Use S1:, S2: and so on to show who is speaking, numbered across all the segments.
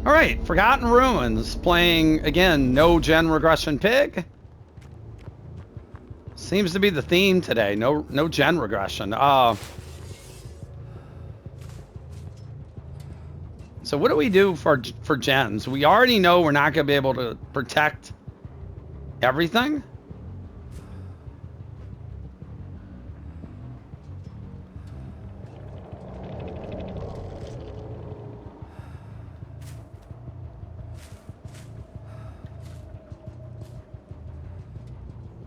S1: All right, Forgotten Ruins, playing again, no-gen regression pig. Seems to be the theme today. No gen regression. So what do we do for gens? We already know we're not going to be able to protect everything.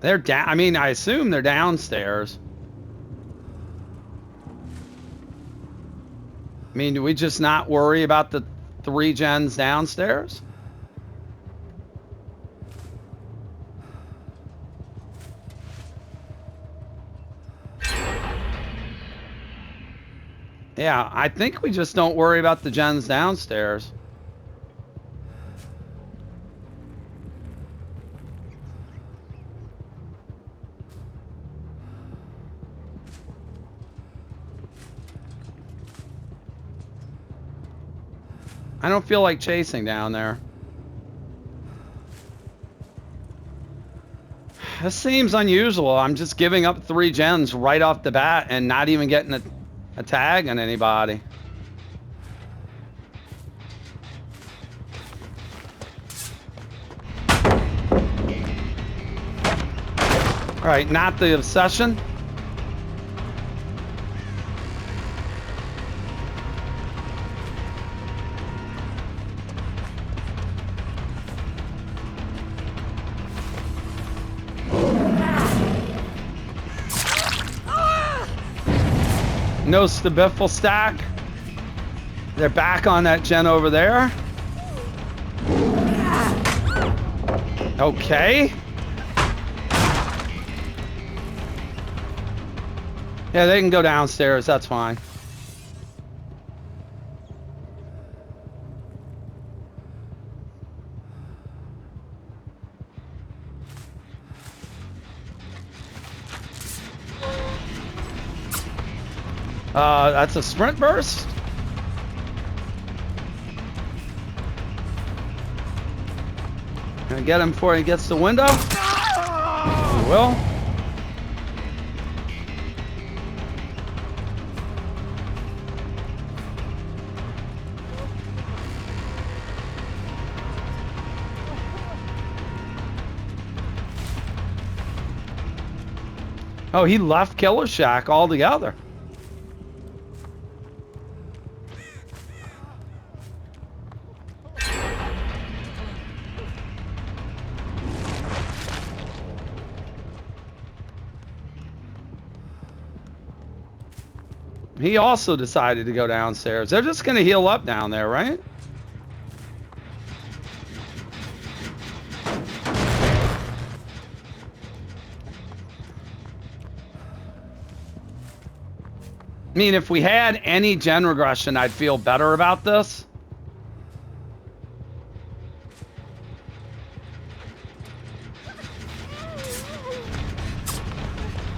S1: They're down. I mean, I assume they're downstairs. I mean, do we just not worry about the 3 gens downstairs? Yeah, I think we just don't worry about the gens downstairs. I don't feel like chasing down there. This seems unusual. I'm just giving up 3 gens right off the bat and not even getting a tag on anybody. All right, not the obsession. No stabiffle stack. They're back on that gen over there. Okay. Yeah, they can go downstairs. That's fine. That's a sprint burst. Gonna get him before he gets the window. He will. Oh, he left Killer Shack altogether. He also decided to go downstairs. They're just going to heal up down there, right? I mean, if we had any gen regression, I'd feel better about this.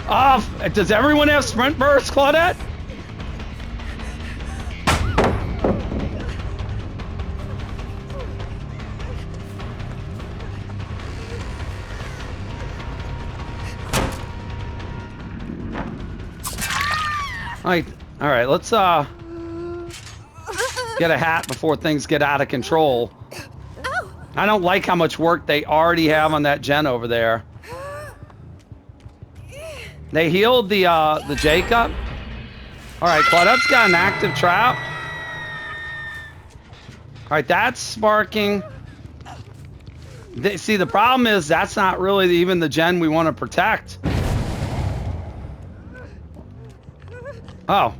S1: Oh, does everyone have sprint burst, Claudette? All right, let's get a hat before things get out of control. I don't like how much work they already have on that gen over there. They healed the Jacob. All right, Claudette's got an active trap. All right, that's sparking. See, the problem is that's not really even the gen we want to protect. Oh.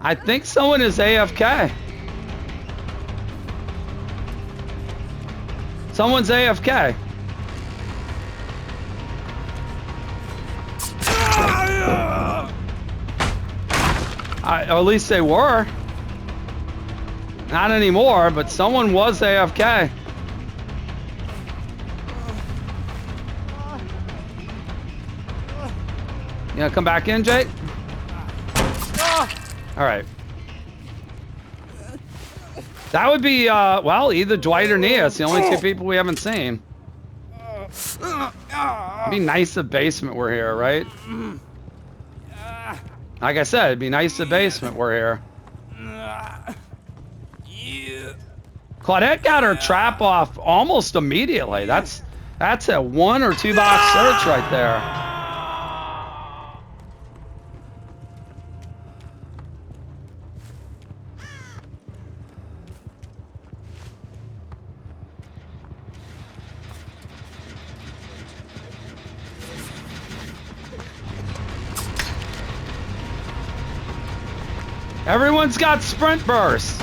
S1: I think someone is AFK. Someone's AFK. Or at least they were. Not anymore, but someone was AFK. You gonna come back in, Jake? All right. That would be, well, either Dwight or Nia. It's the only two people we haven't seen. It'd be nice if basement were here, right? Like I said, it'd be nice if basement were here. Claudette got her trap off almost immediately. That's a 1 or 2 box search right there. Everyone's got sprint bursts.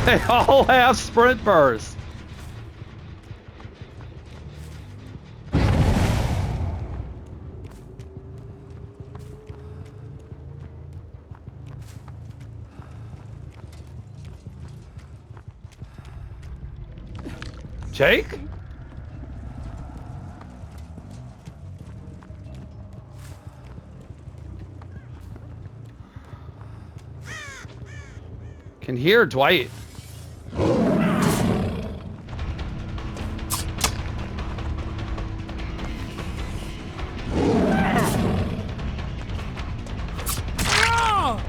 S1: They all have sprint bursts. Jake? Can hear Dwight.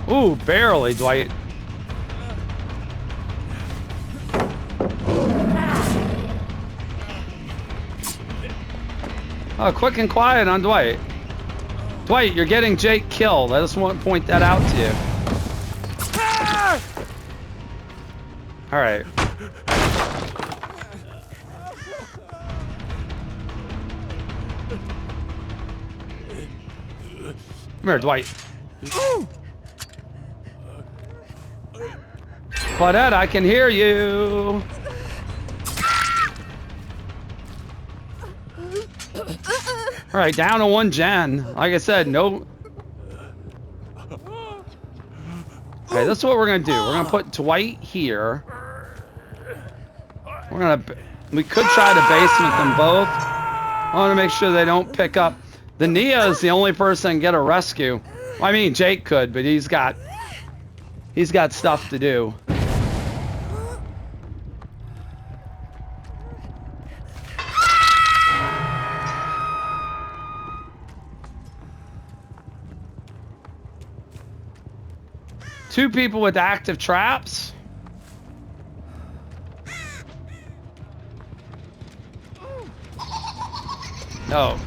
S1: Ooh, barely, Dwight. Oh, quick and quiet on Dwight. Dwight, you're getting Jake killed. I just want to point that out to you. All right. Come here, Dwight. Claudette, I can hear you. All right, down to 1 gen. Like I said, no. Okay, this is what we're gonna do. We're gonna put Dwight here. We could try to basement them both. I want to make sure they don't pick up. The Nia is the only person that can get a rescue. Well, I mean, Jake could, but he's got stuff to do. Two people with active traps. No.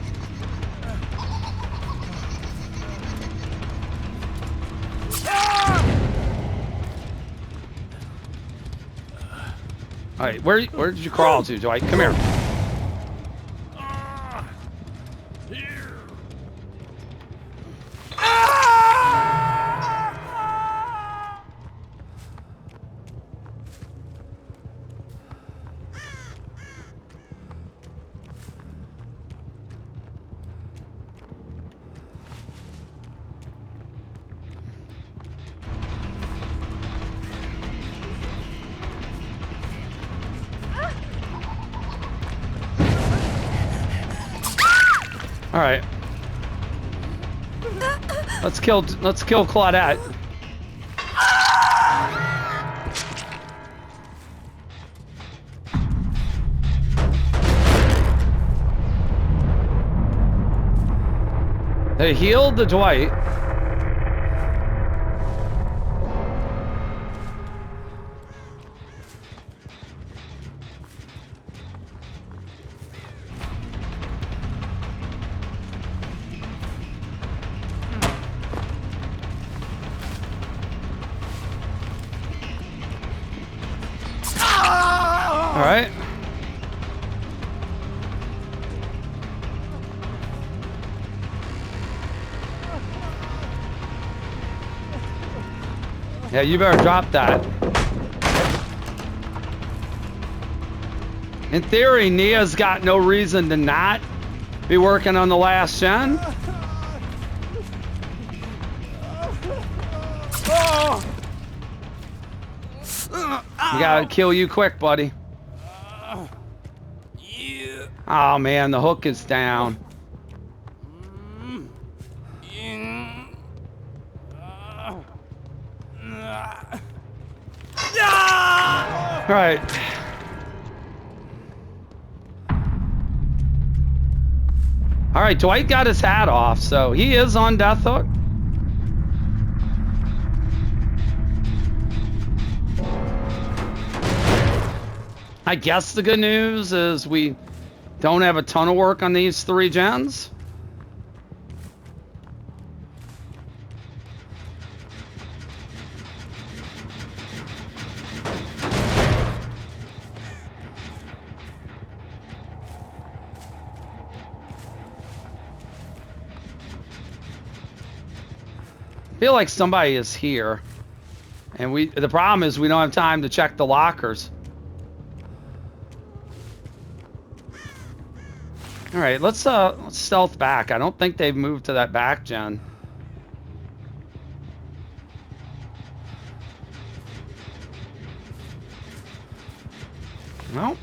S1: All right, where did you crawl to, Dwight? Come here. All right. Let's kill Claudette. They healed the Dwight. All right. Yeah, you better drop that. In theory, Nia's got no reason to not be working on the last gen. We gotta kill you quick, buddy. Oh man, the hook is down. All right. All right, Dwight got his hat off, so he is on death hook. I guess the good news is we don't have a ton of work on these 3 gens. I feel like somebody is here, and the problem is we don't have time to check the lockers. All right, let's stealth back. I don't think they've moved to that back gen. No.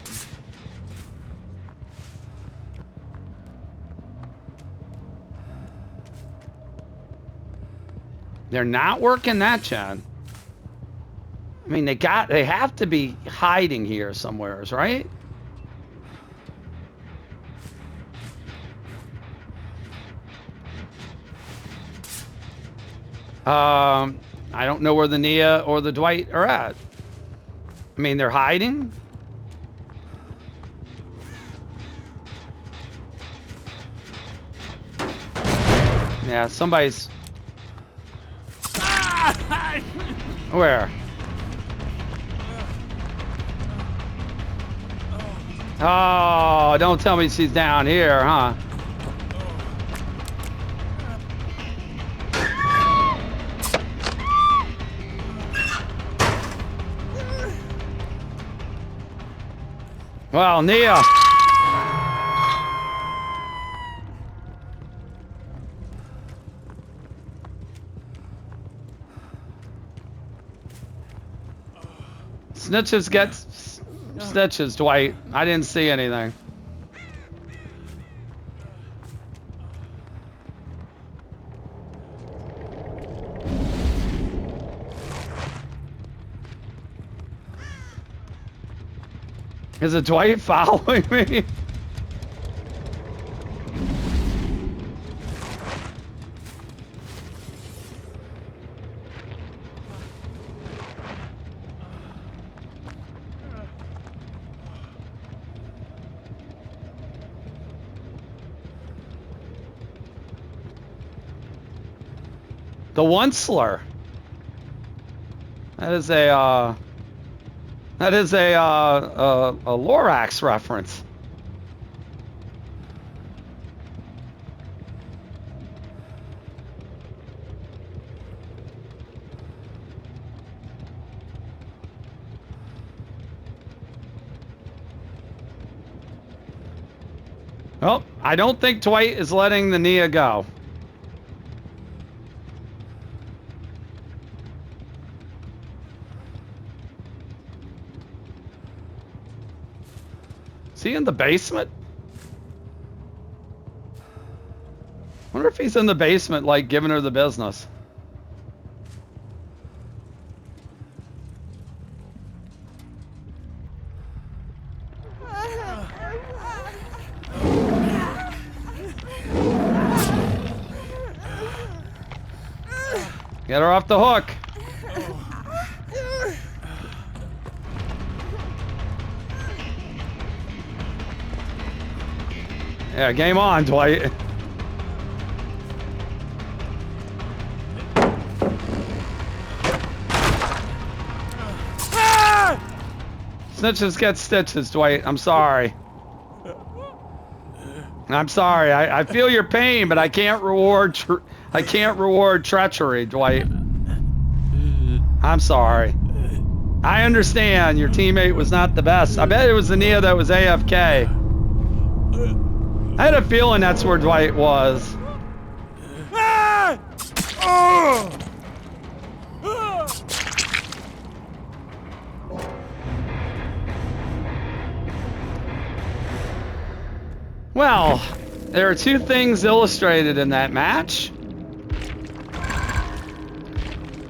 S1: They're not working that gen. I mean, they have to be hiding here somewhere, right? I don't know where the Nia or the Dwight are at. I mean, they're hiding. Yeah, somebody's... Where? Oh, don't tell me she's down here, huh? Well, Nia. Snitches get snitches, Dwight. I didn't see anything. Is it Dwight following me? The Onceler. That is a Lorax reference. Well, I don't think Dwight is letting the Nia go. Is he in the basement? Wonder if he's in the basement, like giving her the business. Get her off the hook. Yeah, game on, Dwight. Snitches get stitches, Dwight. I'm sorry. I'm sorry. I feel your pain, but I can't reward treachery, Dwight. I'm sorry. I understand your teammate was not the best. I bet it was the Nia that was AFK. I had a feeling that's where Dwight was. Well, there are two things illustrated in that match.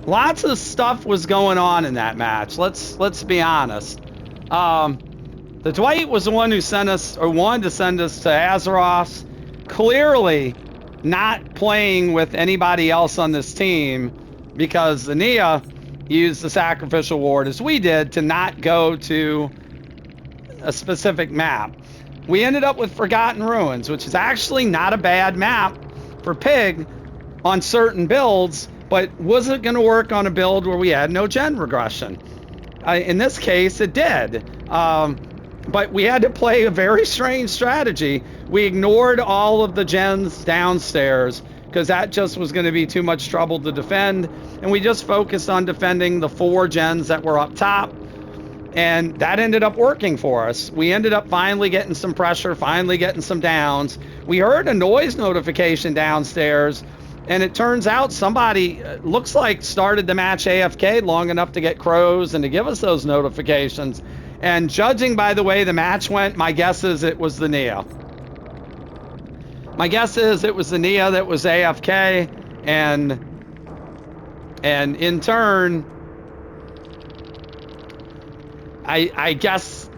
S1: Lots of stuff was going on in that match. Let's be honest. The Dwight was the one who sent us, or wanted to send us to Azeroth, clearly not playing with anybody else on this team, because the Nia used the sacrificial ward as we did to not go to a specific map. We ended up with Forgotten Ruins, which is actually not a bad map for Pig on certain builds, but wasn't going to work on a build where we had no gen regression. In this case, it did. But we had to play a very strange strategy. We ignored all of the gens downstairs because that just was going to be too much trouble to defend. And we just focused on defending the 4 gens that were up top. And that ended up working for us. We ended up finally getting some pressure, finally getting some downs. We heard a noise notification downstairs. And it turns out somebody, looks like, started the match AFK long enough to get crows and to give us those notifications. And judging by the way the match went, my guess is it was the Nia. My guess is it was the Nia that was AFK, and in turn, I guess,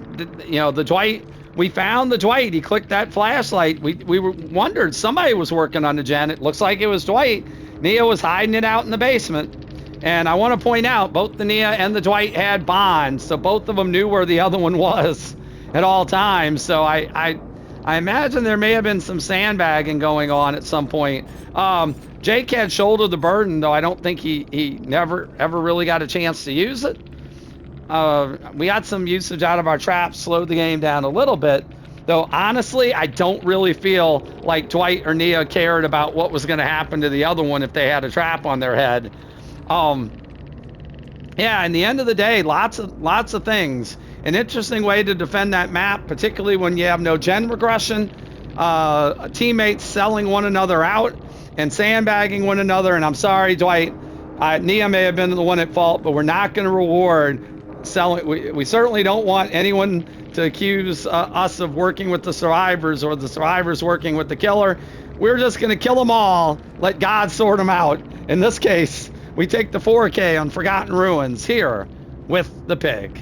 S1: you know, the Dwight, we found the Dwight. He clicked that flashlight. We wondered, somebody was working on the gen. It looks like it was Dwight. Nia was hiding it out in the basement. And I want to point out, both the Nia and the Dwight had bonds, so both of them knew where the other one was at all times. So I imagine there may have been some sandbagging going on at some point. Jake had shouldered the burden, though I don't think he never ever really got a chance to use it. We got some usage out of our traps, slowed the game down a little bit. Though honestly, I don't really feel like Dwight or Nia cared about what was going to happen to the other one if they had a trap on their head. Yeah, in the end of the day, lots of things. An interesting way to defend that map, particularly when you have no gen regression, teammates selling one another out and sandbagging one another. And I'm sorry, Dwight, Nia may have been the one at fault, but we're not going to reward selling. We certainly don't want anyone to accuse us of working with the survivors or the survivors working with the killer. We're just going to kill them all, let God sort them out. In this case, we take the 4K on Forgotten Ruins here with the Pig.